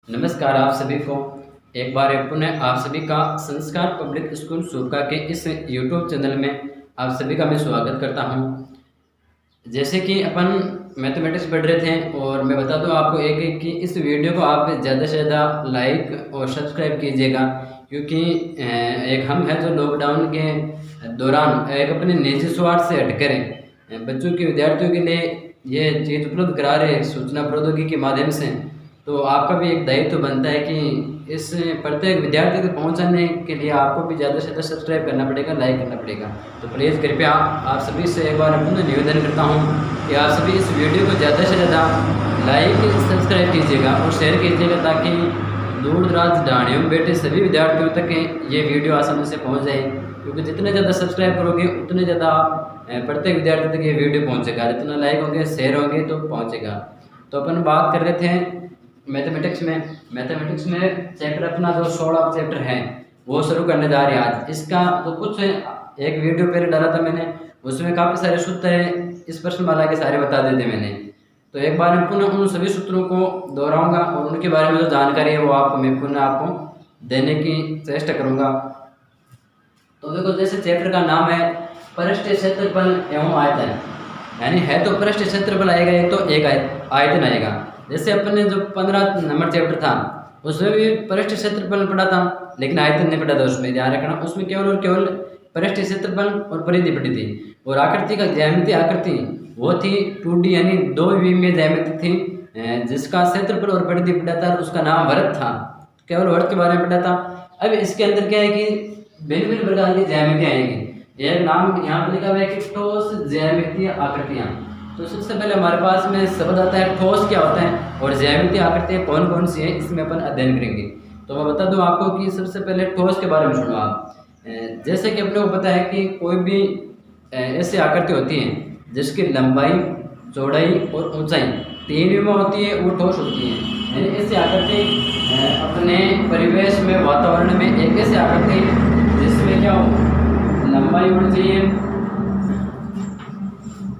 नमस्कार आप सभी को एक बार पुनः आप सभी का संस्कार पब्लिक स्कूल सूपका के इस यूट्यूब चैनल में आप सभी का मैं स्वागत करता हूं। जैसे कि अपन मैथमेटिक्स पढ़ रहे थे और मैं बता दूं आपको एक कि इस वीडियो को आप ज़्यादा से ज़्यादा लाइक और सब्सक्राइब कीजिएगा, क्योंकि एक हम हैं जो लॉकडाउन के दौरान एक अपने निजी स्वार्थ से हटकर बच्चों के विद्यार्थियों के लिए ये चीज़ उपलब्ध करा रहे हैं सूचना प्रौद्योगिकी के माध्यम से। तो आपका भी एक दायित्व बनता है कि इस प्रत्येक विद्यार्थी तक पहुंचाने के लिए आपको भी ज़्यादा से ज़्यादा सब्सक्राइब करना पड़ेगा, लाइक करना पड़ेगा। तो प्लीज़ कृपया आप सभी से एक बार पुनः निवेदन करता हूं कि आप सभी इस वीडियो को ज़्यादा से ज़्यादा लाइक सब्सक्राइब कीजिएगा और शेयर कीजिएगा, ताकि दूर दराज ढाणियों में बैठे सभी विद्यार्थियों तक ये वीडियो आसानी से पहुँच जाए। क्योंकि जितने ज़्यादा सब्सक्राइब करोगे उतने ज़्यादा प्रत्येक विद्यार्थी तक ये वीडियो पहुँचेगा, जितना लाइक होंगे शेयर होंगे तो पहुँचेगा। तो अपन बात कर रहे थे मैथमेटिक्स में चैप्टर अपना जो 16 चैप्टर है वो शुरू करने जा रहे हैं आज। इसका तो कुछ एक वीडियो पहले डाला था मैंने, उसमें काफ़ी सारे सूत्र हैं इस प्रश्नमाला के सारे बता देते मैंने। तो एक बार मैं पुनः उन सभी सूत्रों को दोहराऊंगा और उनके बारे में जो जानकारी है वो मैं पुनः आपको देने की चेष्टा करूँगा। तो देखो, जैसे चैप्टर का नाम है पृष्ठीय क्षेत्रफल एवं आयतन, यानी है तो पृष्ठीय क्षेत्रफल आएगा एक, तो एक आयतन आएगा। जैसे अपन ने जो 15 नंबर चैप्टर था उसमें भी पृष्ठीय क्षेत्रफल पढ़ा था, लेकिन आयतन नहीं पढ़ा था। उसमें ध्यान रखना, उसमें केवल और केवल पृष्ठीय क्षेत्रफल और परिधि पढ़ी थी। और आकृति का ज्यामितीय आकृति वो थी 2D, यानी 2 विमीय ज्यामिति थी, जिसका क्षेत्रफल और परिधि पढ़ा था, उसका नाम वृत्त था। केवल वृत्त के बारे में पढ़ा था। अब इसके अंदर क्या है कि भिन्न भिन्न प्रकार की ज्यामिति आएंगी। एक नाम यहाँ पर लिखा हुआ है कि ठोस ज्यामितीय आकृतियाँ। तो सबसे पहले हमारे पास में शब्द आता है ठोस क्या होता है और ज्यामितीय आकृतियाँ कौन कौन सी है, इसमें अपन अध्ययन करेंगे। तो मैं बता दूं आपको कि सबसे पहले ठोस के बारे में सुनो आप। जैसे कि अपने को पता है कि कोई भी ऐसी आकृति होती है जिसकी लंबाई, चौड़ाई और ऊंचाई 3 में होती है, वो ठोस होती है। यानी ऐसी आकृति अपने परिवेश में, वातावरण में एक ऐसी आकृति जिसमें क्या हो, लंबाई होनी चाहिए,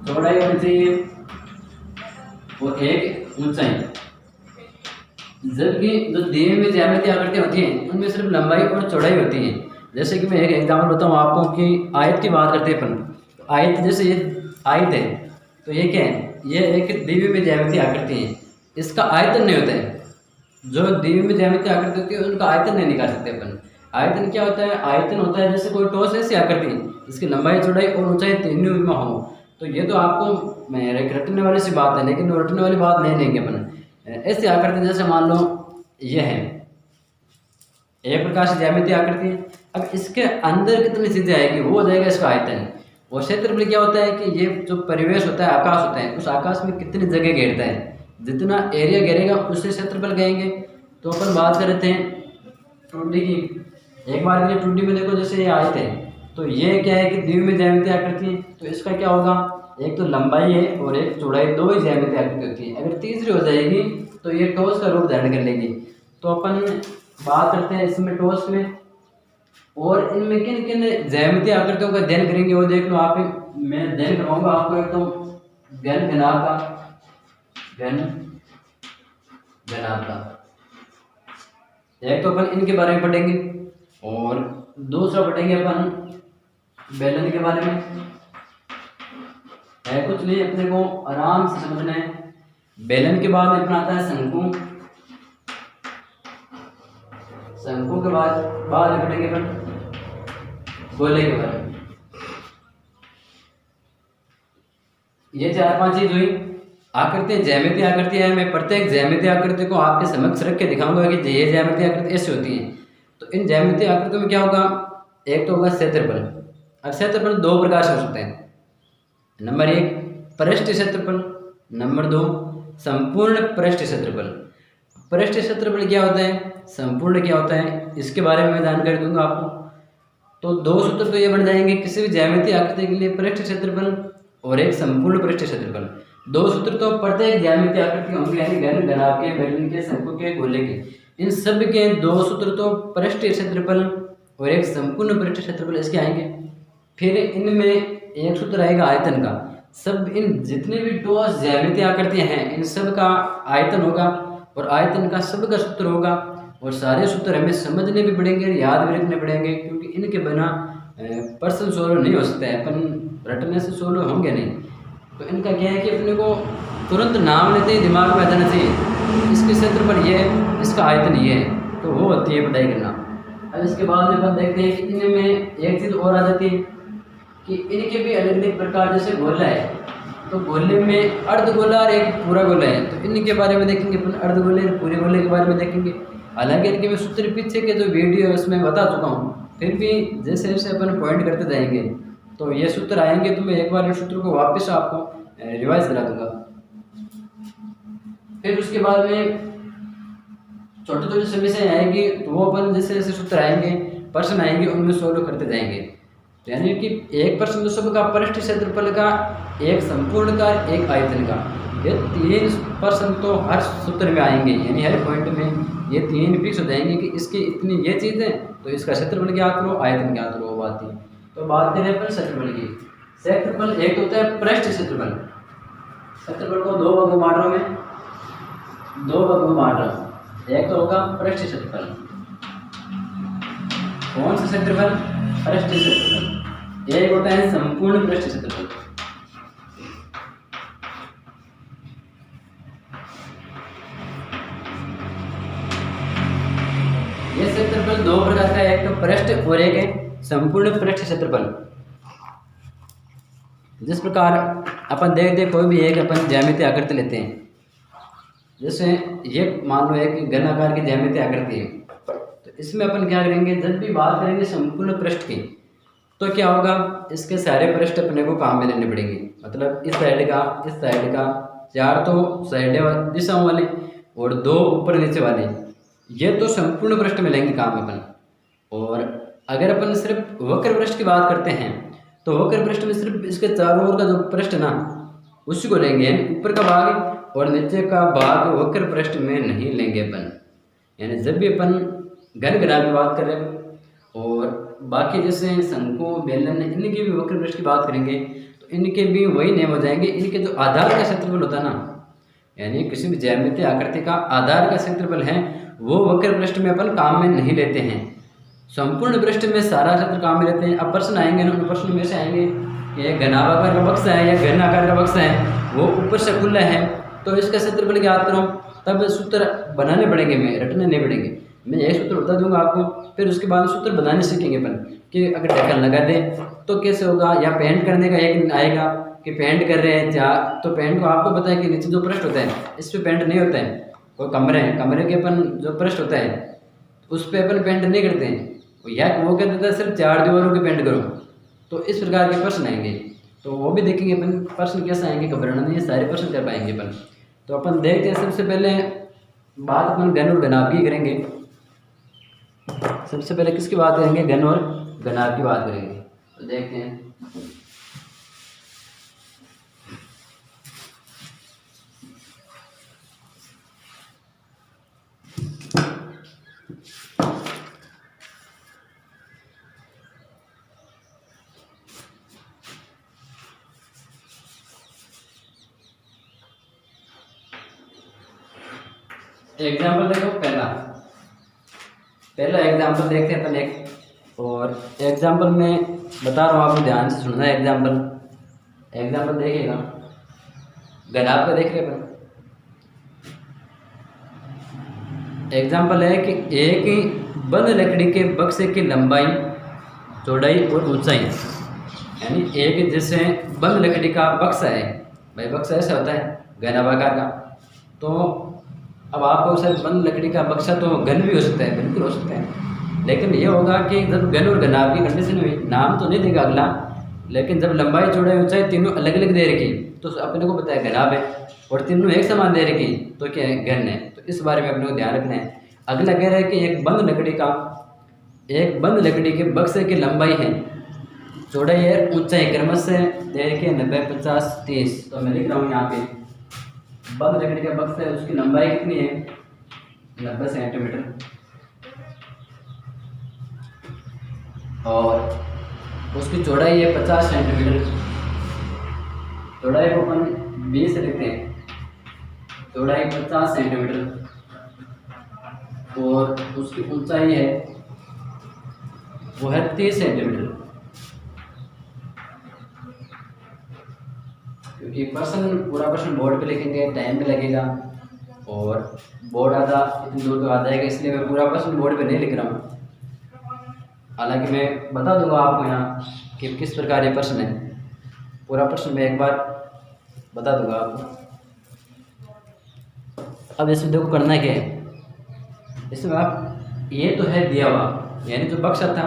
चौड़ाई होनी चाहिए और एक ऊंचाई। जबकि जो दिए में ज्यामितीय आकृतियाँ होती हैं उनमें सिर्फ लंबाई और चौड़ाई होती है। जैसे कि मैं एक एग्जाम्पल बताऊँ आपको कि आयत की बात करते हैं अपन। तो आयत, जैसे ये आयत है, तो ये क्या है, ये एक द्विमीय में ज्यामितीय आकृति है, इसका आयतन नहीं होता है। जो द्विमीय में ज्यामितीय आकृति होती है उनका आयतन नहीं निकाल सकते अपन। आयतन क्या होता है, आयतन होता है जैसे कोई ठोस ऐसी आकृति जिसकी लंबाई, चौड़ाई और ऊंचाई 3 में हो। तो ये तो आपको रटने वाली सी बात है, लेकिन रटने वाली बात नहीं लेंगे अपन। ऐसी आकृति जैसे मान लो ये है एक प्रकार से ज्यामितीय आकृति। अब इसके अंदर कितनी चीजें आएगी वो हो जाएगा इसका आयतन। और क्षेत्रफल क्या होता है कि ये जो परिवेश होता है, आकाश होता है, उस आकाश में कितनी जगह घेरता है, जितना एरिया घेरेगा उससे क्षेत्रफल कहेंगे। तो अपन बात कर रहे थे 2D की। एक बार के लिए 2D में देखो, जैसे ये आयत है, तो ये क्या है कि द्विमीय ज्यामितीय आकृति। तो इसका क्या होगा, एक तो लंबाई है और एक चौड़ाई, 2 ही ज्यामितीय आकृति होती है। अगर तीसरी हो जाएगी तो ये ठोस का रूप धारण कर लेगी। तो अपन बात करते हैं इसमें ठोस में, और इनमें किन किन ज्यामितीय आकृतियों का अध्ययन करेंगे वो देख लो आप। मैं अध्ययन करवाऊंगा आपको एक तो घन घनाभ का, एक तो अपन इनके बारे में पढ़ेंगे, और दूसरा पढ़ेंगे अपन बेलन के बारे में। है कुछ नहीं, अपने को आराम से समझना है। बेलन के बाद अपना आता है शंकु। शंकु के बाद पढ़ेंगे अपन गोले के बारे में। ये 4-5 चीज हुई। आकृति, ज्यामितीय आकृति है। मैं प्रत्येक ज्यामितीय आकृति को आपके समक्ष रख के दिखाऊंगा कि ये ज्यामितीय आकृति ऐसी होती है। तो इन ज्यामितीय आकृतियों में क्या होगा, एक तो होगा क्षेत्रफल। अब क्षेत्रफल 2 प्रकार से हो सकते हैं। नंबर 1 पृष्ठीय क्षेत्रफल, नंबर 2 संपूर्ण पृष्ठीय क्षेत्रफल। पृष्ठीय क्षेत्रफल क्या होता है, संपूर्ण क्या होता है, इसके बारे में मैं जानकारी दूंगा आपको। तो 2 सूत्र तो ये बन जाएंगे किसी भी ज्यामितीय आकृति के लिए, पृष्ठीय क्षेत्रफल और एक संपूर्ण पृष्ठीय क्षेत्रफल। 2 सूत्र तो प्रत्येक ज्यामितीय आकृति होंगे, यानी घन, घनाभ के, बेलन के, शंकु के, गोले के। इन सब के 2 सूत्र तो पृष्ठीय क्षेत्रफल और एक संपूर्ण पृष्ठीय क्षेत्रफल इसके आएंगे। फिर इनमें एक सूत्र आएगा आयतन का। सब इन जितने भी ठोस ज्यामितीय आकृतियां हैं इन सब का आयतन होगा और आयतन का सबका सूत्र होगा। और सारे सूत्र हमें समझने भी पड़ेंगे, याद भी रखने पड़ेंगे, क्योंकि इनके बिना प्रश्न सोल्व नहीं हो सकता है, अपन रटने से सोल्व होंगे नहीं। तो इनका क्या है कि अपने को तुरंत नाम लेते ही दिमाग में आ जाना चाहिए, इसके क्षेत्रफल ये है, इसका आयतन ये है, तो वो होती है पढ़ाई करना। अब इसके बाद में अपन देखते हैं कि इनमें एक चीज़ और आ जाती है कि इनके भी अलग अलग प्रकार, जैसे गोला है तो गोले में अर्धगोला और एक पूरा गोला है, तो इनके बारे में देखेंगे अपन, अर्धगोले और पूरे गोले के बारे में देखेंगे। हालांकि इनके मैं सूत्र पीछे के जो वीडियो है उसमें बता चुका हूँ, फिर भी जैसे जैसे अपन पॉइंट करते जाएंगे तो ये सूत्र आएंगे, तो मैं एक बार इन सूत्र को वापस आपको रिवाइज करा दूंगा। फिर उसके बाद में छोटे छोटे समस्याएं आएंगी, तो वो अपन जैसे जैसे सूत्र आएंगे, प्रश्न आएंगे, उनमें सोल्व करते जाएंगे। यानी कि एक प्रश्न तो सबका पृष्ठ क्षेत्रफल का, एक संपूर्ण का, एक आयतन का, ये 3 प्रश्न तो हर सूत्र में आएंगे, यानी हर पॉइंट में ये 3 फिक्स हो जाएंगे कि इसकी इतनी ये चीज़ है तो इसका क्षेत्रफल ज्ञात करो, आयतन ज्ञात करो, वो बात है। तो बात करें अपन क्षेत्रफल की। क्षेत्रफल एक होता है पृष्ठ क्षेत्रफल, क्षेत्रफल को 2 भागों में बांट रहा हूं मैं, 2 भागों में बांट रहा हूं। एक तो होगा पृष्ठ क्षेत्रफल, कौन सा क्षेत्रफल? पृष्ठ क्षेत्रफल। एक होता है संपूर्ण पृष्ठ क्षेत्रफल। ये क्षेत्रफल 2 प्रकार का है, एक तो पृष्ठ और एक है संपूर्ण पृष्ठ क्षेत्रफल। जिस प्रकार अपन देखते कोई भी एक अपन ज्यामितीय आकृति लेते हैं, जैसे ये मान लो एक घन आकार की ज्यामितीय आकृति है, तो इसमें अपन क्या करेंगे, जब भी बात करेंगे संपूर्ण पृष्ठ की, तो क्या होगा, इसके सारे पृष्ठ अपने को काम में लेने पड़ेंगे। मतलब इस साइड का, इस साइड का, 4 तो साइड दिशाओं वाले और 2 ऊपर नीचे वाले, ये तो संपूर्ण पृष्ठ में लेंगे काम अपन। और अगर अपन सिर्फ वक्र पृष्ठ की बात करते हैं, तो वक्र पृष्ठ में सिर्फ इसके चारों ओर का जो पृष्ठ ना, उसी को लेंगे, यानी ऊपर का भाग और नीचे का भाग वक्र पृष्ठ में नहीं लेंगे अपन। यानी जब भी अपन घन घना की बात करें और बाकी जैसे शंकु, बेलन, इनकी भी वक्र पृष्ठ की बात करेंगे, तो इनके भी वही नेम हो जाएंगे। इनके जो आधार का क्षेत्रफल होता है ना, यानी किसी भी ज्यामितीय आकृति का आधार का क्षेत्रफल है, वो वक्र पृष्ठ में अपन काम में नहीं लेते हैं, संपूर्ण पृष्ठ में सारा क्षेत्र काम में लेते हैं। अब प्रश्न आएंगे ना, उन प्रश्न में से आएंगे कि घनाभाकार का बक्सा है या घन आकार का बक्सा है, वो ऊपर से खुला है, तो इसका क्षेत्रफल ज्ञात करो। तब सूत्र बनाने पड़ेंगे, मैं रटने नहीं पड़ेंगे। मैं यही सूत्र बता दूंगा आपको, फिर उसके बाद सूत्र बनाने सीखेंगे अपन कि अगर ढक्कन लगा दे तो कैसे होगा, या पेंट करने का एक दिन आएगा कि पेंट कर रहे हैं क्या, तो पेंट को आपको पता है कि नीचे जो पृष्ठ होता है इस पर पेंट नहीं होता है। कोई कमरे हैं, कमरे के अपन जो पृष्ठ होता है उस पर अपन पेंट नहीं करते हैं, या वो कहते थे सिर्फ 4 दीवारों की पेंट करो। तो इस प्रकार के प्रश्न आएंगे, तो वो भी देखेंगे अपन प्रश्न कैसे आएंगे, घबराना नहीं, सारे प्रश्न कर पाएंगे अपन। तो अपन देखते हैं, सबसे पहले बात अपन घन और घनाभ की करेंगे। सबसे पहले किसकी बात करेंगे, घन और घनाभ की बात करेंगे। तो देखते हैं, एग्जाम्पल देखो। पहला एग्जाम्पल देखते हैं अपन एक, और एग्जाम्पल में बता रहा हूँ, आपको ध्यान से सुनना है। एग्जाम्पल देखिएगा, घनाभ का देख रहे अपन। एग्जाम्पल है कि एक बंद लकड़ी के बक्से की लंबाई, चौड़ाई और ऊंचाई, यानी एक जैसे बंद लकड़ी का बक्सा है, भाई बक्सा ऐसा होता है घनाभाकार का, तो अब आपको सर बंद लकड़ी का बक्सा तो घन भी हो सकता है, बिल्कुल हो सकता है, लेकिन ये होगा कि जब घन और घनाभ की कंडीशन हुई, नाम तो नहीं देगा अगला, लेकिन जब लंबाई, चौड़ाई, ऊंचाई तीनों अलग अलग दे रखी, तो अपने को पता है घनाभ है, और तीनों एक समान दे रखी तो क्या है, घन है। तो इस बारे में अपने को ध्यान रखना है। अगला कह रहा है कि एक बंद लकड़ी के बक्से की लंबाई है, चौड़ाई है, ऊंचाई क्रमशः दे रखी है 90, 50, 30। तो मैं लिख रहा हूँ यहाँ पे, बंद लकड़ी का बक्सा है, उसकी लंबाई कितनी है, 90 सेंटीमीटर, और उसकी चौड़ाई है 50 सेंटीमीटर। चौड़ाई को अपन 20 लिखते हैं, चौड़ाई 50 सेंटीमीटर, और उसकी ऊंचाई है वो है 30 सेंटीमीटर। क्योंकि पूरा प्रश्न बोर्ड पे लिखेंगे, टाइम भी लगेगा और बोर्ड आधा इतनी दूर तो आ जाएगा, इसलिए मैं पूरा प्रश्न बोर्ड पे नहीं लिख रहा हूँ। हालांकि मैं बता दूंगा आपको यहाँ कि किस प्रकार ये प्रश्न है। पूरा प्रश्न मैं एक बार बता दूंगा आपको। अब इसमें देखो करना क्या है। इसमें आप ये तो है दिया हुआ, यानी जो बक्सा था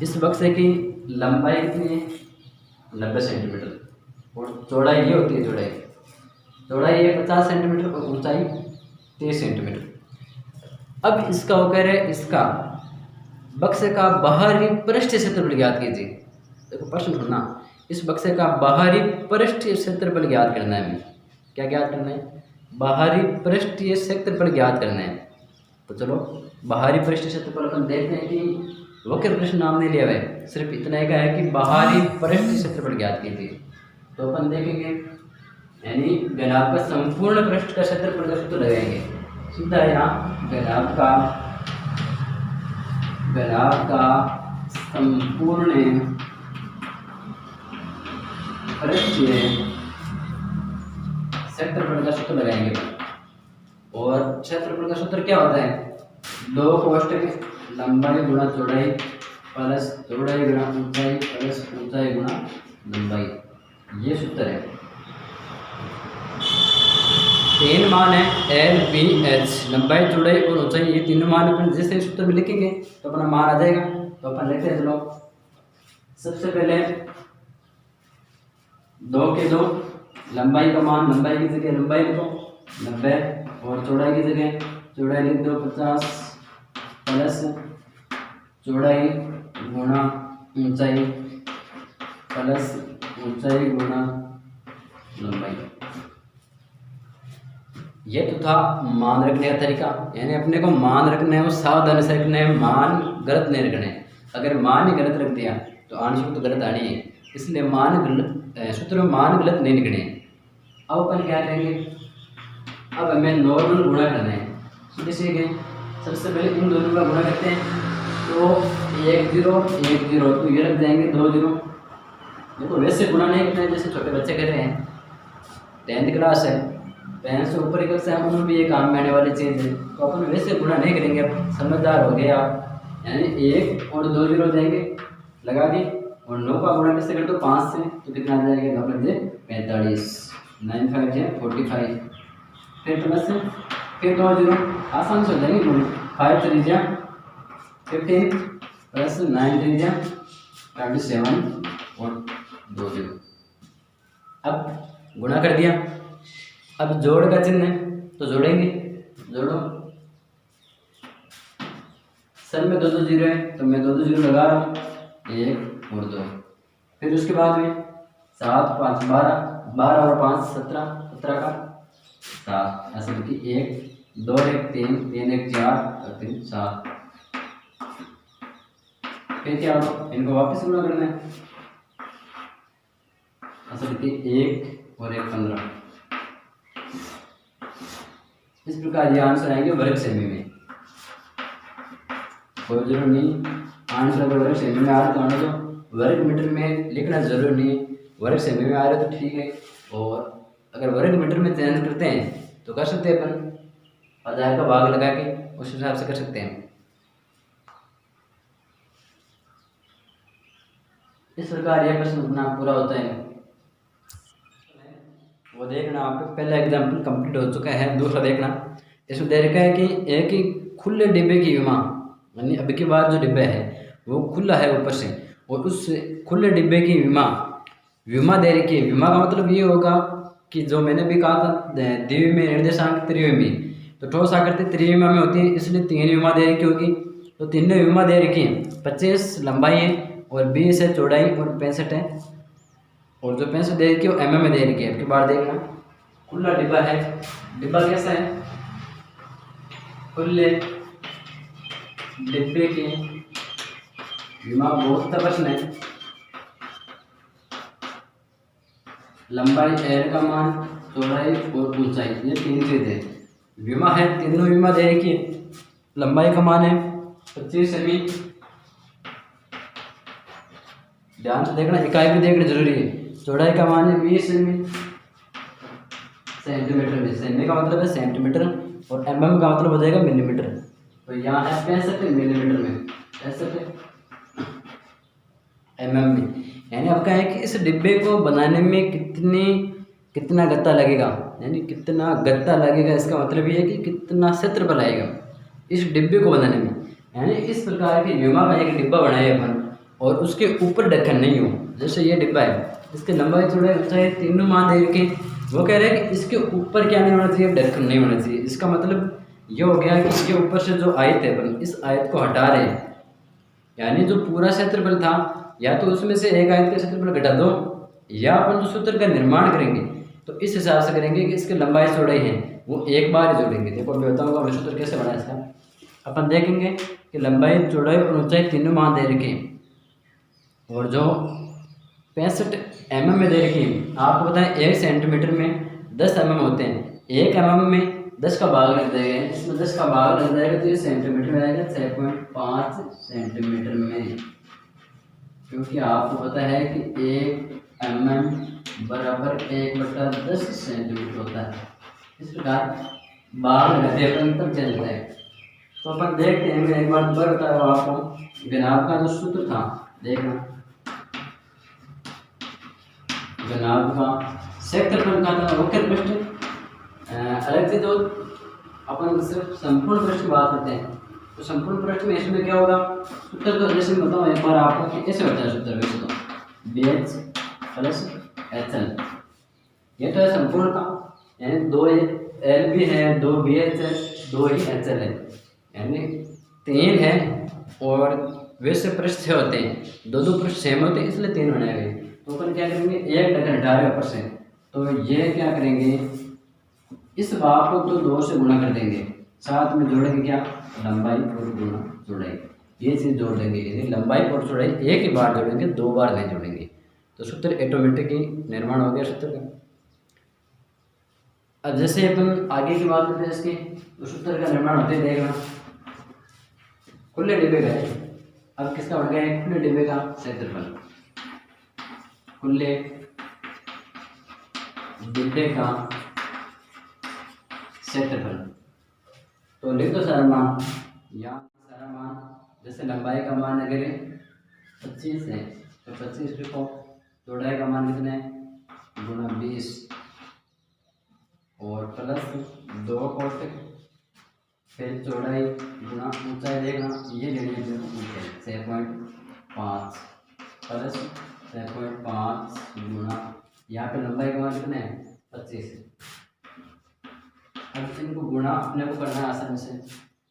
इस बक्से की लंबाई कितनी है 90 सेंटीमीटर और चौड़ाई ये होती है, चौड़ाई है 50 सेंटीमीटर और ऊंचाई 30 सेंटीमीटर। अब इसका वो कह रहे हैं इसका बक्से का बाहरी पृष्ठीय क्षेत्रफल ज्ञात कीजिए। देखो प्रश्न सुनना, इस बक्से का बाहरी पृष्ठीय क्षेत्रफल ज्ञात करना है। हमें क्या ज्ञात करना है? बाहरी पृष्ठीय क्षेत्रफल ज्ञात करना है। तो चलो बाहरी पृष्ठीय क्षेत्रफल अपन देखते हैं कि वक्र प्रश्न नाम नहीं लिया हुआ है, सिर्फ इतना ही का है कि बाहरी पृष्ठीय क्षेत्रफल ज्ञात कीजिए। तो अपन देखेंगे यानी घनाभ का संपूर्ण पृष्ठ का क्षेत्रफल का सूत्र लगाएंगे। सीधा यहाँ घनाभ का संपूर्ण पृष्ठीय क्षेत्रफल का सूत्र लगाएंगे। और क्षेत्रफल का सूत्र क्या होता है? 2 कोष्टक लंबाई गुणा चौड़ाई प्लस चौड़ाई गुणा ऊंचाई प्लस ऊंचाई गुणा लंबाई, ये सूत्र है। 3 मान है एल बी एच, लंबाई चौड़ाई और ऊंचाई, ये तीनों मान अपन जैसे सूत्र में लिखेंगे तो अपना मान आ जाएगा। तो अपन लिखते हैं, चलो सबसे पहले 2 के 2 लंबाई का मान, लंबाई की जगह लंबाई लिखो 90 और चौड़ाई की जगह चौड़ाई लिख दो 50 प्लस चौड़ाई गुणा ऊंचाई प्लस ऊंचाई गुणा लंबाई। ये तो था मान रखने का तरीका, यानी अपने को मान रखना है वो सावधानी से रखना है, मान गलत नहीं रखना है। अगर मान ही गलत रख दिया तो आंसर तो गलत आनी है, इसलिए मान गलत सूत्र में मान गलत नहीं लिखने हैं। अब अपन क्या करेंगे, अब हमें नॉर्मल गुणा करना है। सीधे सीधे सबसे पहले इन दोनों का गुणा करते हैं, तो 1 0 1 0 तो ये लग जाएंगे 2 0। देखो वैसे गुणा नहीं करना है जैसे छोटे बच्चे कर रहे हैं, 10th क्लास है, 10 से ऊपर की कक्षा है, उनमें भी ये काम में आने वाली चीज़ है। तो अपन वैसे गुणा नहीं करेंगे, अब समझदार हो गए आप। यानी 1 और 2 0 जाएंगे लगा दी, और 9 का गुणा किससे कर दो 5 से, तो कितना आ जाएगा 9 5 45, 9 5 45, फिर प्लस फिर 2 0 आसान से हो जाएंगे। 5 3 15 प्लस 9 3 27 और 2 0। अब गुणा कर दिया, अब जोड़ का चिन्ह है तो जोड़ेंगे, जोड़ो सर में 2 2 0 है तो मैं 2 2 0 लगा रहा हूँ, 1 और 2। फिर उसके बाद में 7 5 12 12 और 5 17 17 का 7, असल की 1 2 1 3 3 1 4 और 3 7। फिर क्या होगा, इनको वापस गुणा करना है, असल की 1 और 1 15। इस प्रकार ये आंसर आएंगे वर्ग सेमी में। कोई जरूर नहीं आंसर अगर वर्ग सेमी में आ रहा तो आने दो, वर्ग मीटर में लिखना जरूर नहीं है। वर्ग सेमी में आ रहा तो ठीक है, और अगर वर्ग मीटर में चयन करते हैं तो कर सकते हैं अपन 1000 का भाग लगा के, उस हिसाब से कर सकते हैं। इस प्रकार यह प्रश्न अपना पूरा होता है। वो देखना, आप पहला एग्जाम्पल कंप्लीट हो चुका है, दूसरा देखना। इसमें दे रखा है कि एक ही खुले डिब्बे की विमा, यानी अभी के बाद जो डिब्बा है वो खुला है ऊपर से, और उस खुले डिब्बे की विमा दे रखी है। विमा का मतलब ये होगा कि जो मैंने भी कहा था द्विविमीय निर्देशांक त्रिविमीय, तो ठोस आकृति त्रिविमा में होती है, इसलिए 3 विमा दे रखी होगी। तो तीनों विमा दे रखी है, 25 लंबाई है और 20 है चौड़ाई और 65 है, और जो 65 दे रखी है वो mm में दे रखी है। अब की बार देखना, खुला डिब्बा है, डिब्बा कैसा है, खुले डिब्बे की विमा बहुत प्रश्न है। लंबाई एल का मान, चौड़ाई और ऊंचाई, ये 3 चीज़ है। विमा है, तीनों विमा दे रखी है, लंबाई का मान है 25 सेमी। ध्यान से देखना, इकाई भी देखना जरूरी है। चौड़ाई का मान है 20 सेमी सेंटीमीटर में। सेमी का मतलब है सेंटीमीटर और mm का मतलब हो जाएगा मिलीमीटर। तो यहाँ है 65 मिलीमीटर में, 65 mm में। यानी आपका है कि इस डिब्बे को बनाने में कितना गत्ता लगेगा, यानी कितना गत्ता लगेगा, इसका मतलब ये है कि कितना क्षेत्रफल आएगा इस डिब्बे को बनाने में। यानी इस प्रकार के न्यूमा का एक डिब्बा बनाए अपन और उसके ऊपर ढक्कन नहीं हो। जैसे ये डिब्बा है, इसके लंबाई चौड़ाई ऊंचाई तीनों मान दे रखे, वो कह रहे हैं कि इसके ऊपर क्या नहीं होना चाहिए, ढक्कन नहीं होना चाहिए। इसका मतलब ये हो गया कि इसके ऊपर से जो आयत है अपन इस आयत को हटा रहे हैं, यानी जो पूरा क्षेत्रफल था या तो उसमें से एक आयत का क्षेत्रफल घटा दो, या अपन जो सूत्र का निर्माण करेंगे तो इस हिसाब से करेंगे कि इसके लंबाई चौड़ाई है वो एक बार ही जोड़ेंगे। देखो मैं बताऊंगा मैं सूत्र कैसे बना इसका। अपन देखेंगे कि लंबाई चौड़ाई और ऊंचाई तीनों मान दे रखे और जो 65 mm में दे रखी है। आपको बताएं 1 सेंटीमीटर में 10 mm होते हैं, 1 mm में 10 का भाग लग जाएगा, इसमें 10 का भाग लग जाएगा तो ये सेंटीमीटर में आएगा 6.5 सेंटीमीटर में। क्योंकि आपको पता है कि 1 mm बराबर 1/10 सेंटीमीटर होता है। इस प्रकार भाग लगाते अपन तब चलता है। तो अपन देखते हैं, मैं एक बार दोबारा बता रहा हूँ आपको। घनाभ का जो सूत्र था देखना, घनाभ का क्षेत्रफल का था मुख्य पृष्ठ अलग से। जो अपन सिर्फ संपूर्ण पृष्ठ की बात करते हैं तो संपूर्ण पृष्ठ में इसमें क्या होगा सूत्र, तो जैसे बताओ एक बार आपको कि ऐसे होता है सूत्र। वैसे तो BH प्लस HL, ये तो है संपूर्ण का, यानी 2 LB है, 2 BH है, 2 ही HL है, यानी 3 है। और वैसे पृष्ठ 6 होते हैं, 2 पृष्ठ सेम होते हैं इसलिए 3 बनाए गए। तो अपन क्या करेंगे, एक ढक्कन हटा रहे ऊपर से, तो ये क्या करेंगे इस भाग को तो 2 से गुणा कर देंगे, साथ में जोड़ेंगे क्या लंबाई और गुणा चौड़ाई, ये चीज़ जोड़ देंगे। यानी लंबाई और चौड़ाई एक ही बार जोड़ेंगे, 2 बार नहीं जोड़ेंगे। तो सूत्र ऑटोमेटिक ही निर्माण हो गया सूत्र का। अब जैसे अपन आगे की बात करते हैं इसकी, तो सूत्र का निर्माण होते ही देखना खुले डिब्बे का है। अब किसका बढ़ गया है, खुले डिब्बे का क्षेत्रफल, खुले डिब्बे का क्षेत्रफल। तो लिख दो सारा मान, यहाँ सारा मान। जैसे लंबाई का मान अगर 25 है तो 25 लिखो, चौड़ाई का मान कितना है गुणा 20 और प्लस 2 कोष्टक, फिर चौड़ाई गुणा ऊंचाई देखना, ये लेनी है 6.5 प्लस 6.5 गुणा, यहाँ पे लंबाई का मान कितना है 25। अब इनको गुणा अपने को करना है आसानी से,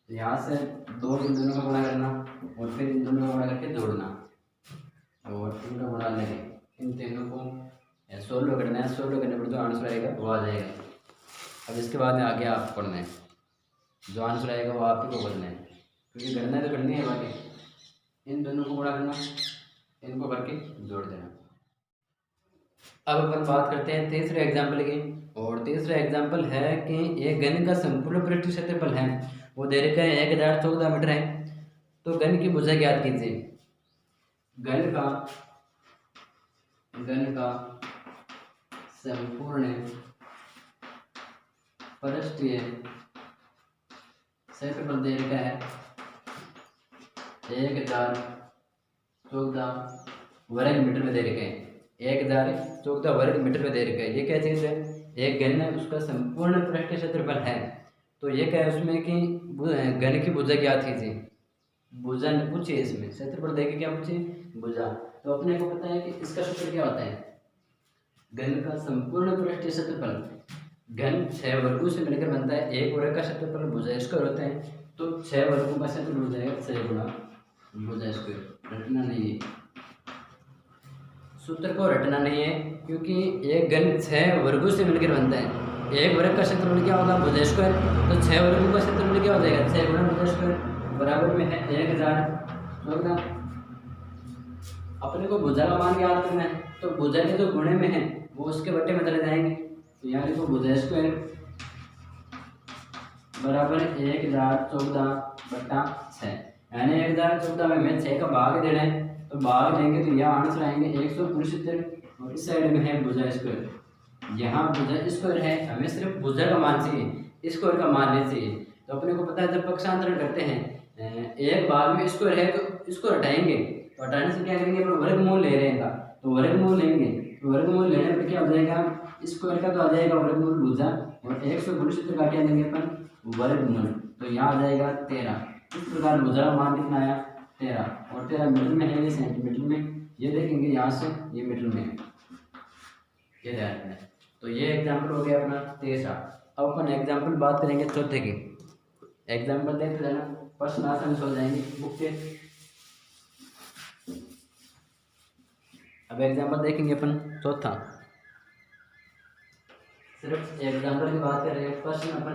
तो यहाँ से 2 इन दोनों का गुणा करना और फिर इन दोनों का गुणा करके जोड़ना और इनका गुणा लेंगे, इन तीनों को 16 करना है। 16 करने पर जो आंसर आएगा वो आ जाएगा। अब इसके बाद में आगे आप पढ़ना है, जो आंसर आएगा वो आप ही को करना है, क्योंकि गणना तो करनी है बाकी। इन दोनों को गुणा करना, इनको करके जोड़ देना। अब अपन बात करते हैं तीसरे एग्जाम्पल की, और तीसरा एग्जाम्पल है कि एक घन का संपूर्ण पृष्ठ क्षेत्रफल है वो दे रखा है 1014 मीटर है। तो घन की भुजा ज्ञात कीजिए। घन का संपूर्ण पृष्ठीय क्षेत्रफल दे रखा है 1014 वर्ग मीटर में दे रखे हैं, 1014 वर्ग मीटर में दे रखा है। ये क्या चीज़ है, एक घन है उसका संपूर्ण पृष्ठीय क्षेत्रफल है। तो ये क्या है उसमें कि घन की भुजा ज्ञात कीजिए। भुजा ने पूछी है, इसमें क्षेत्रफल देके क्या पूछे भुजा। तो अपने को पता है कि इसका सूत्र क्या होता है, घन का संपूर्ण पृष्ठीय क्षेत्रफल घन 6 वर्गों से मिलकर बनता है। एक वर्ग का क्षेत्रफल भुजा स्क्वायर होता है, तो 6 वर्गों का क्षेत्रफल हो जाएगा 6 गुणा भुजा स्क्वायर। रटना नहीं है, सूत्र को रटना नहीं है, क्योंकि एक घन 6 वर्गों से मिलकर बनता है। एक वर्ग का क्षेत्रफल क्या होगा भुजा स्क्वायर, तो 6 वर्गों का क्षेत्रफल क्या हो जाएगा 6 गुणा भुजा स्क्वायर बराबर में है 1014। अपने को भुजा का मान याद करना है, तो भुजा के जो गुणे में है वो उसके बट्टे में चले जाएंगे। तो यहाँ लिखो भुजा स्क्वायर बराबर 1014 बटा 6, यानी 1014 में हमें 6 का भाग देना है, तो भाग देंगे तो यहाँ आंसर आएंगे 169। और इस साइड में है भुजा स्क्वायर, यहाँ भुजा स्क्वायर है, हमें सिर्फ भुजा का मान चाहिए, स्क्वायर का मान नहीं चाहिए। तो अपने को पता है जब पक्षांतरण करते हैं एक भाग में स्क्वायर है तो इसको हटाएंगे, तो हटाने से क्या करेंगे, अपन वर्गमूल ले रहे हैं, तो वर्गमूल लेंगे, तो वर्गमूल लेने पर क्या हो जाएगा, स्क्वायर का तो आ जाएगा वर्गमूल भुजा, और 169 का क्या लेंगे अपन, वर्गमूल, तो यहाँ आ जाएगा 13। इस प्रकार भुजा का मान कितना आया, 13, और 13 मीटर में है, ये सेंटीमीटर में, ये देखेंगे यहाँ से ये मीटर में है, ये ध्यान रखना। तो ये एग्जाम्पल हो गया अपना 13। अब अपन एग्जाम्पल बात करेंगे चौथे की। एग्जाम्पल देखते जाना, प्रश्न आसानी से हो जाएंगे बुक के। अब एग्जाम्पल देखेंगे अपन चौथा, सिर्फ एग्जाम्पल की बात कर रहे हैं, प्रश्न अपन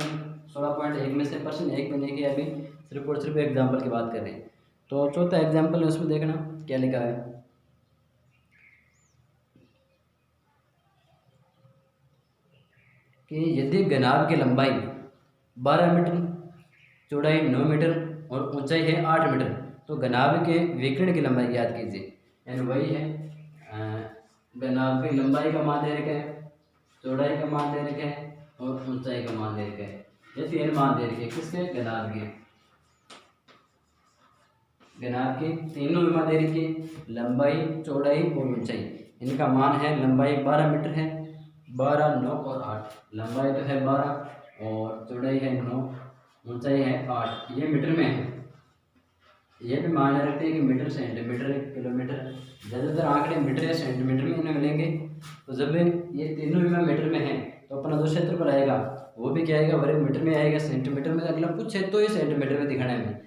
16.1 में से प्रश्न 1 बने के अभी सिर्फ और सिर्फ एग्जाम्पल की बात कर रहे हैं। तो चौथा एग्जाम्पल है, उसमें देखना क्या लिखा है कि यदि घनाभ की लंबाई 12 मीटर, चौड़ाई 9 मीटर और ऊंचाई है 8 मीटर, तो घनाभ के विकर्ण की लंबाई याद कीजिए। यानी वही है, घनाभ की लंबाई का मान दे रखा है, चौड़ाई का मान दे रखा है और ऊंचाई का मान दे रखा है, ये 3 मान दे रखे, किसके, घनाभ के, घनाभ की तीनों मान दे रखी, लंबाई, चौड़ाई और ऊंचाई। इनका मान है, लंबाई 12 मीटर है, 12, 9 और 8, लंबाई तो है 12 और चौड़ाई है 9, ऊंचाई है 8, ये मीटर में है। ये भी मान रखते हैं कि मीटर, सेंटीमीटर, किलोमीटर, ज़्यादातर आंकड़े मीटर या सेंटीमीटर में इन्हें मिलेंगे। तो जब ये तीनों भी मीटर में है तो अपना जो क्षेत्रफल आएगा वो भी क्या आएगा, वर्ग मीटर में आएगा, सेंटीमीटर में अगला पूछे तो ये सेंटीमीटर में दिखाना है,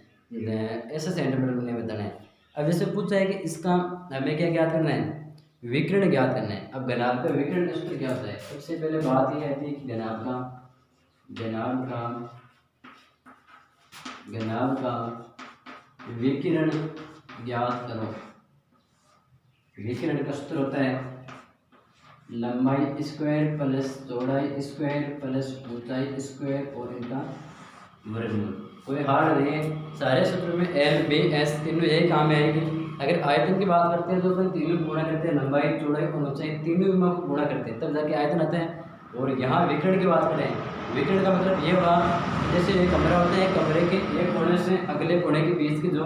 ऐसा सेंटीमीटर में नहीं बताना है। अब जैसे पूछा है कि इसका हमें क्या ज्ञात करना है, विकर्ण ज्ञात करना है। अब घनाभ का विकर्ण सूत्र क्या होता है, सबसे पहले बात यह आती है कि घनाभ का विकिरण ज्ञात करो। विकिरण का सूत्र होता है लंबाई स्क्वायर प्लस चौड़ाई स्क्वायर प्लस ऊंचाई स्क्वायर और इनका वर्गमूल। कोई हार्ड नहीं है, सारे सूत्र में एल बी एस तीनों यही काम में आएगी। अगर आयतन की बात करते हैं तो अपन तीनों गुणा करते हैं, लंबाई, चौड़ाई और ऊंचाई तीनों में गुणा करते हैं, तब जाके आयतन आता है। और यहाँ विकर्ण की बात करें, विकर्ण का मतलब ये हुआ, जैसे एक कमरा होता है, कमरे के एक कोने से अगले कोने के बीच की जो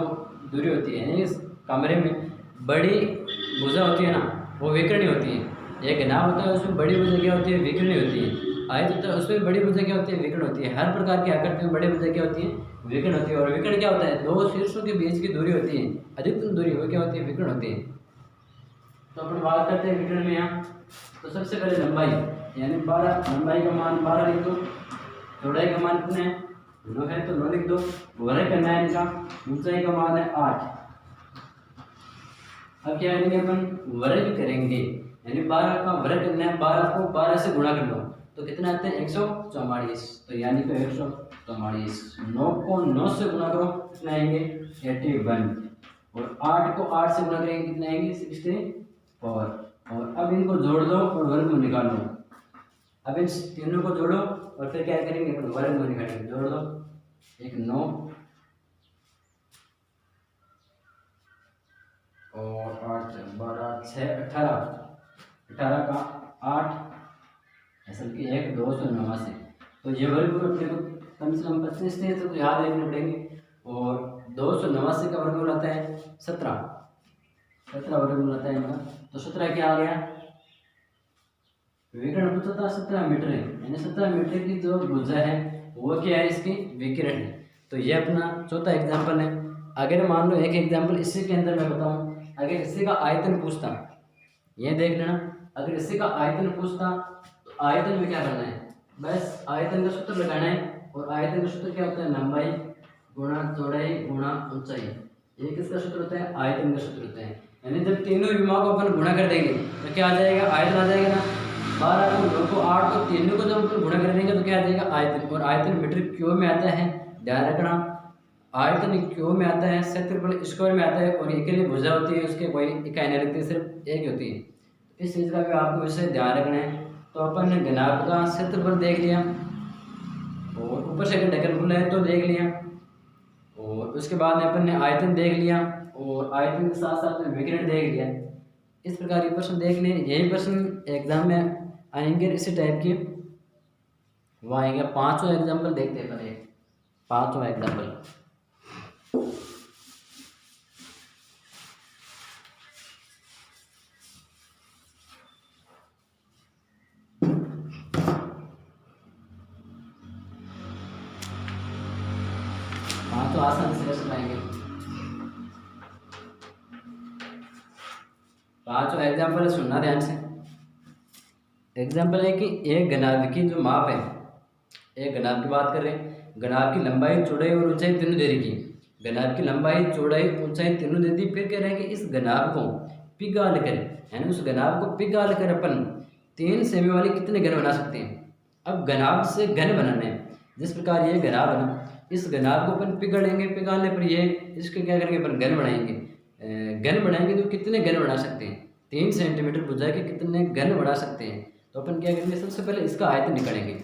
दूरी होती है, यानी इस कमरे में बड़ी भुजा होती है ना, वो विकर्ण होती है। एक घनाभ होता है, उसमें बड़ी भुजा क्या होती है, विकर्ण होती है। आयत होता है, उसमें बड़ी भुजा क्या होती है, विकर्ण होती है। हर प्रकार की आकृति में बड़ी भुजा क्या होती है, विकर्ण होती है। और विकर्ण क्या होता है, दो शीर्षों के बीच की दूरी होती है, अधिकतम दूरी, वो क्या होती है, विकर्ण होती है। तो अपन बात करते हैं विकर्ण में यहाँ। तो सबसे पहले लंबाई, यानी 12, लंबाई का मान 12 लिख दो, चौड़ाई का मान कितना है, 9 है तो 9 लिख दो, वर्ग करना है इनका, ऊंचाई का मान है 8। अब क्या करेंगे अपन, वर्ग करेंगे, यानी 12 का वर्ग करना है, 12 को 12 से गुणा कर लो तो कितना आते हैं, 144। तो यानी कि 144, 9 को 9 से गुणा करो कितना आएंगे, 81, और 8 को 8 से गुणा करेंगे कितना आएंगे, 64। और अब इनको जोड़ दो और वर्गमूल निकाल लो। अब इन तीनों को जोड़ो और फिर क्या करेंगे, अपन वर्गमूल निकालेंगे। जोड़ दो, एक 9 और 8, 12, 6, 18 का 8, असल की 1, 289। तो ये वर्गमूल अपने को कम से कम 25 थे तो याद रखने पड़ेंगे। और 289 का वर्गमूल आता है 17 वर्गमूल आता है इनका। तो 17 क्या आ गया, विकर्ण पूछा था 17 मीटर है, यानी 17 मीटर की जो भुजा है वो क्या है, इसकी विकिरण है। तो ये अपना चौथा एग्जाम्पल है। अगर मान लो एक एग्जाम्पल इसी के अंदर मैं बताऊं, अगर इसी का आयतन पूछता, ये देख लेना, अगर इसी का आयतन पूछता तो आयतन में क्या करना है, बस आयतन का सूत्र लगाना है। और आयतन का सूत्र क्या होता है, लंबाई गुणा चौड़ाई गुणा ऊंचाई। ये किसका सूत्र होता है, आयतन का सूत्र होता है। यानी जब तीनों विमाओं को अपन गुणा कर देंगे तो क्या आ जाएगा, आयतन आ जाएगा ना। 12 को 9 को 8 को तीनों को जब अपन गुणा कर देंगे तो क्या आ जाएगा, आयतन। और आयतन मीटर क्यूब में आता है, ध्यान रखना, आयतन क्यूब में आता है, क्षेत्रफल स्क्वायर में आता है। और एक के लिए भुजा होती है, उसके कोई इकाई नहीं लगती, सिर्फ एक ही होती है। इस चीज़ का भी आपको विषय ध्यान रखना है। तो अपन ने घनाभ का क्षेत्रफल देख लिया और ऊपर से अगर ढक्कन खुला है तो देख लिया, और उसके बाद में अपन ने आयतन देख लिया और आयतन के साथ साथ में विकिरण देख लिया। इस प्रकार के प्रश्न देख लिए। यही प्रश्न एग्जाम में आएंगे इसी टाइप के, वो आएंगे। 5वां एग्जाम्पल देखते हैं पहले। 5वां एग्जाम्पल, तो आसान से समझाएंगे। 5वां एग्जाम्पल है, सुनना ध्यान से। एग्जाम्पल है कि एक घनाभ की जो माप है, एक घनाभ की बात कर रहे हैं। घनाभ की लंबाई, चौड़ाई और ऊंचाई तीनों दे रखी। घनाभ की लंबाई, चौड़ाई, ऊंचाई तीनों दे दी। फिर कह रहे हैं कि इस घनाभ को पिघाल कर, यानी उस घनाभ को पिघाल कर अपन 3 सेमी वाले कितने घन बना सकते हैं। अब घनाभ से घन बनाने हैं। जिस प्रकार ये घनाभ बना, इस घनाभ को अपन पिघालेंगे, पिघालने पर ये इसके क्या करेंगे अपन घन बनाएंगे। घन बनाएंगे तो कितने घन बना सकते हैं। 3 सेंटीमीटर भुजा के कितने घन बना सकते हैं। तो अपन क्या करेंगे, सबसे पहले इसका आयतन निकालेंगे।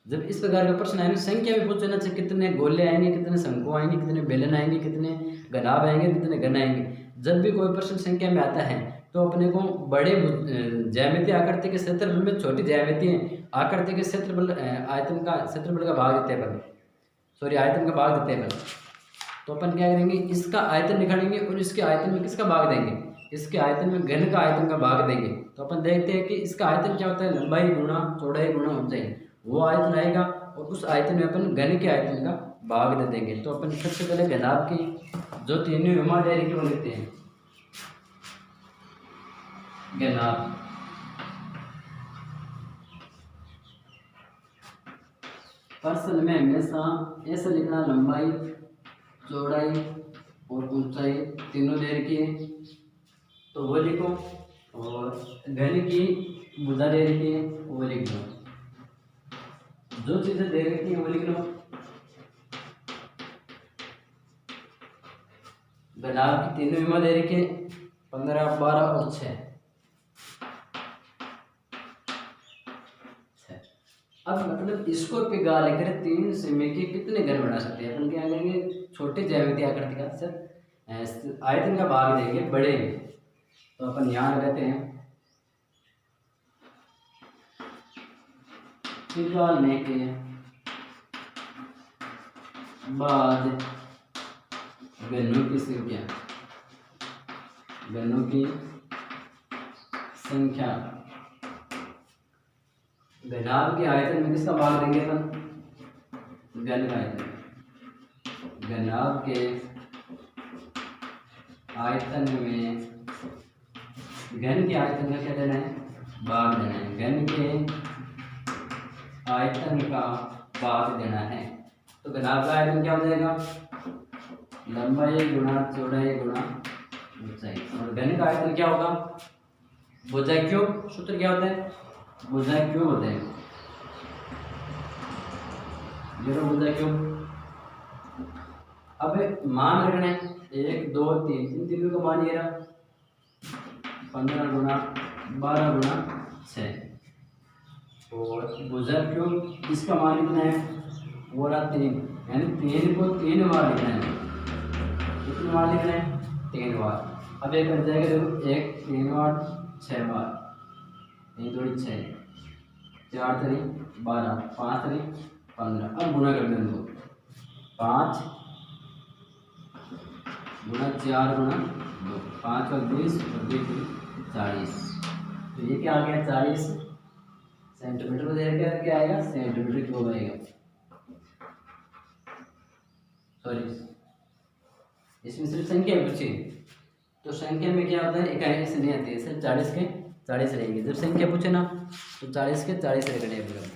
जब इस प्रकार का प्रश्न आएंगे, संख्या भी पूछना चाहिए, कितने गोले आएंगे, कितने शंकु आएंगे, कितने बेलन आएंगे, कितने घनाभ आएंगे, कितने घन आएंगे। जब भी कोई प्रश्न संख्या में आता है तो अपने को बड़े ज्यामितीय आकृति के क्षेत्रफल में छोटी ज्यामितीय आकृति के क्षेत्रफल, आयतन का क्षेत्रफल का भाग देते हैं, सॉरी आयतन का भाग देते हैं। तो अपन क्या करेंगे, इसका आयतन निकालेंगे और इसके आयतन में किसका भाग देंगे, इसके आयतन में घन का आयतन का भाग देंगे। तो अपन देखते हैं कि इसका आयतन क्या होता है, लंबाई गुणा चौड़ाई गुणा ऊंचाई, वो आयतन आएगा और उस आयतन में अपन घन के आयतन का भाग दे देंगे। तो अपन सबसे पहले घनाभ की जो तीनों विमा डायरेक्ट वो लिखते हैं। घनाभ प्रश्न में हमेशा ऐसे लिखना, लंबाई चौड़ाई और ऊंचाई तीनों दे रखी है तो वो लिखो, और घन की भुजा दे रखी है वो लिख लो। जो चीजें दे रखी है वो लिख लो। घनाभ की तीनों विमा दे रखी है, 15, 12 और 6। अब मतलब इसको पिघाल कर 3 सेमी के कितने घन बना सकते हैं। अपन क्या करेंगे, छोटे ज्यामितीय आकृति का सर आयतन का भाग देंगे बड़े। तो अपन यहाँ लगाते हैं, पिघालने के बाद घनों की संख्या, घनों की संख्या, घनाभ के आयतन में किसका भाग देंगे अपन, घन का आयतन। घनाभ के आयतन में घन के आयतन का क्या देना है, भाग देना है। घन के आयतन का भाग देना है। तो घनाभ का आयतन क्या हो जाएगा, लंबाई गुणा चौड़ाई गुणा ऊंचाई। और घन का आयतन क्या होगा, भुजा क्यूब। सूत्र क्या होता है, भुजा क्यूब होता है, 0 भुजा क्यूब। अब मान रखना है 1 2 3, इन तीनों का मान ये रहा 15 गुणा 12 गुणा 6। और भुजा क्यूब इसका मान कितना है, वो रहा 3, यानी 3 को 3 बार लिखना है। कितने बार लिखना है, 3 बार। अब एक कर जाएगा, देखो 1 3 बार 6 बार, 1 2 6, 4 3 12, 5 3 15। अब गुणा कर दें, 5 गुणा 4 गुणा 2, 5 और 20 और 2 40। तो ये क्या आ गया, 40 सेंटीमीटर में देर क्या आएगा, सेंटीमीटर क्यूब आएगा। सॉरी, इसमें सिर्फ संख्या पूछी, तो संख्या में क्या होता है, इकाई से नहीं आती है, सिर्फ 40 के 40 रहेंगे। जब संख्या पूछे ना तो 40 के 40 रखने हैं।